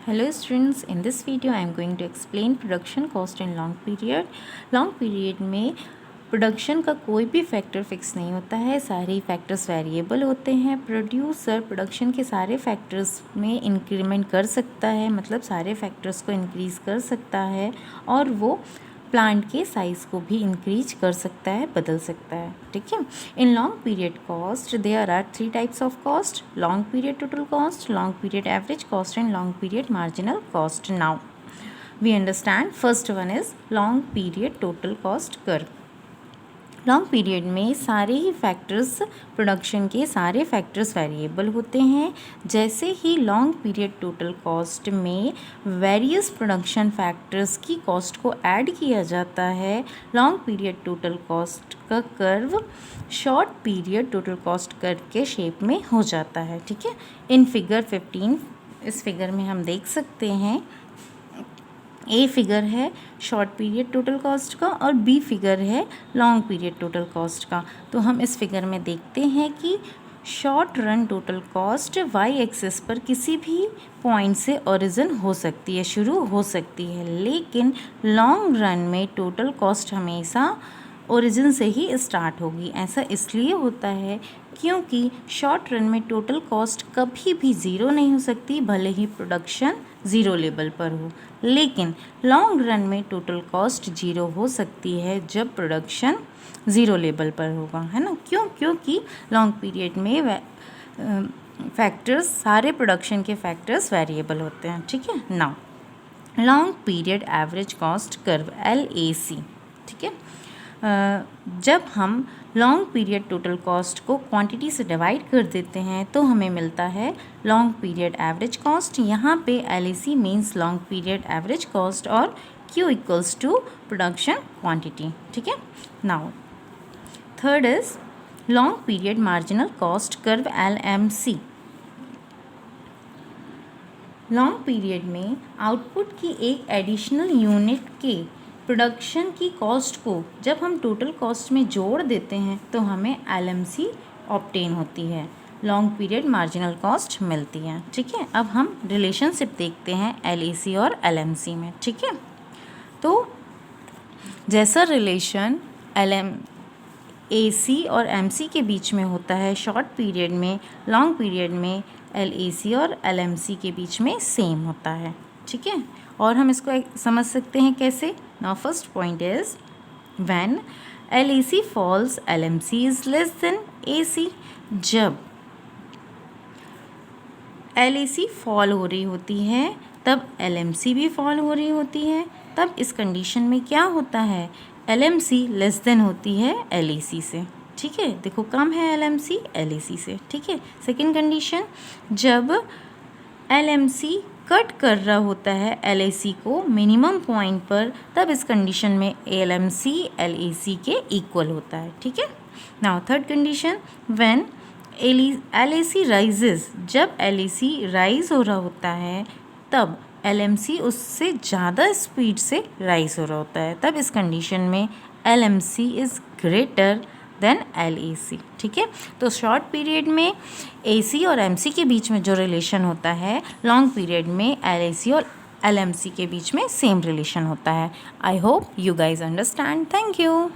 Hello students, in this video I am going to explain production cost in long period. Long period में production का कोई भी factor fix नहीं होता है, सारे फैक्टर्स वेरिएबल होते हैं। प्रोड्यूसर प्रोडक्शन के सारे फैक्टर्स में इंक्रीमेंट कर सकता है, मतलब सारे फैक्टर्स को इंक्रीज़ कर सकता है और वो प्लांट के साइज़ को भी इंक्रीज कर सकता है, बदल सकता है। ठीक है। In long period cost there are 3 types of cost: long period total cost, long period average cost and long period marginal cost. Now we understand first one is long period total cost curve. Long period में सारे ही factors, production के सारे factors variable होते हैं। जैसे ही long period total cost में various production factors की cost को ऐड किया जाता है, लॉन्ग पीरियड टोटल कॉस्ट का curve short period total cost curve के शेप में हो जाता है। ठीक है। इन फिगर 15 इस फिगर में हम देख सकते हैं, ए फिगर है शॉर्ट पीरियड टोटल कॉस्ट का और बी फिगर है लॉन्ग पीरियड टोटल कॉस्ट का। तो हम इस फिगर में देखते हैं कि short run total cost Y axis पर किसी भी पॉइंट से ओरिजिन हो सकती है, शुरू हो सकती है, लेकिन लॉन्ग रन में टोटल कॉस्ट हमेशा ओरिजिन से ही स्टार्ट होगी। ऐसा इसलिए होता है क्योंकि शॉर्ट रन में टोटल कॉस्ट कभी भी ज़ीरो नहीं हो सकती, भले ही प्रोडक्शन ज़ीरो लेवल पर हो, लेकिन लॉन्ग रन में टोटल कॉस्ट ज़ीरो हो सकती है जब प्रोडक्शन ज़ीरो लेवल पर होगा, है ना। क्योंकि लॉन्ग पीरियड में फैक्टर्स, सारे प्रोडक्शन के फैक्टर्स वेरिएबल होते हैं। ठीक है। Now long period average cost curve LAC। ठीक है। जब हम लॉन्ग पीरियड टोटल कॉस्ट को क्वांटिटी से डिवाइड कर देते हैं तो हमें मिलता है लॉन्ग पीरियड एवरेज कॉस्ट। यहाँ पे LAC means long period average cost और Q equals to production quantity. ठीक है। Now third is long period marginal cost curve LMC। Long period में आउटपुट की एक एडिशनल यूनिट के प्रोडक्शन की कॉस्ट को जब हम टोटल कॉस्ट में जोड़ देते हैं तो हमें LMC ऑब्टेन होती है, लॉन्ग पीरियड मार्जिनल कॉस्ट मिलती है। ठीक है। अब हम रिलेशनशिप देखते हैं LAC और LMC में। ठीक है। तो जैसा रिलेशन LAC और MC के बीच में होता है शॉर्ट पीरियड में, लॉन्ग पीरियड में LAC और LMC के बीच में सेम होता है। ठीक है। और हम इसको समझ सकते हैं कैसे। Now first point is when LAC falls LMC is less than AC। जब LAC फॉल हो रही होती है तब LMC भी फॉल हो रही होती है। तब इस कंडीशन में क्या होता है, LMC लेस देन होती है LAC से। ठीक है। देखो कम है LMC LAC से। ठीक है। सेकेंड कंडीशन, जब LMC कट कर रहा होता है LAC को मिनिमम पॉइंट पर, तब इस कंडीशन में LMC LAC के इक्वल होता है। ठीक है। Now third condition, when LAC rises, जब LAC राइज हो रहा होता है तब LMC उससे ज़्यादा स्पीड से राइज हो रहा होता है, तब इस कंडीशन में LMC is greater than LAC। ठीक है। तो शॉर्ट पीरियड में AC और MC के बीच में जो रिलेशन होता है, लॉन्ग पीरियड में LAC और LMC के बीच में सेम रिलेशन होता है। I hope you guys understand. Thank you.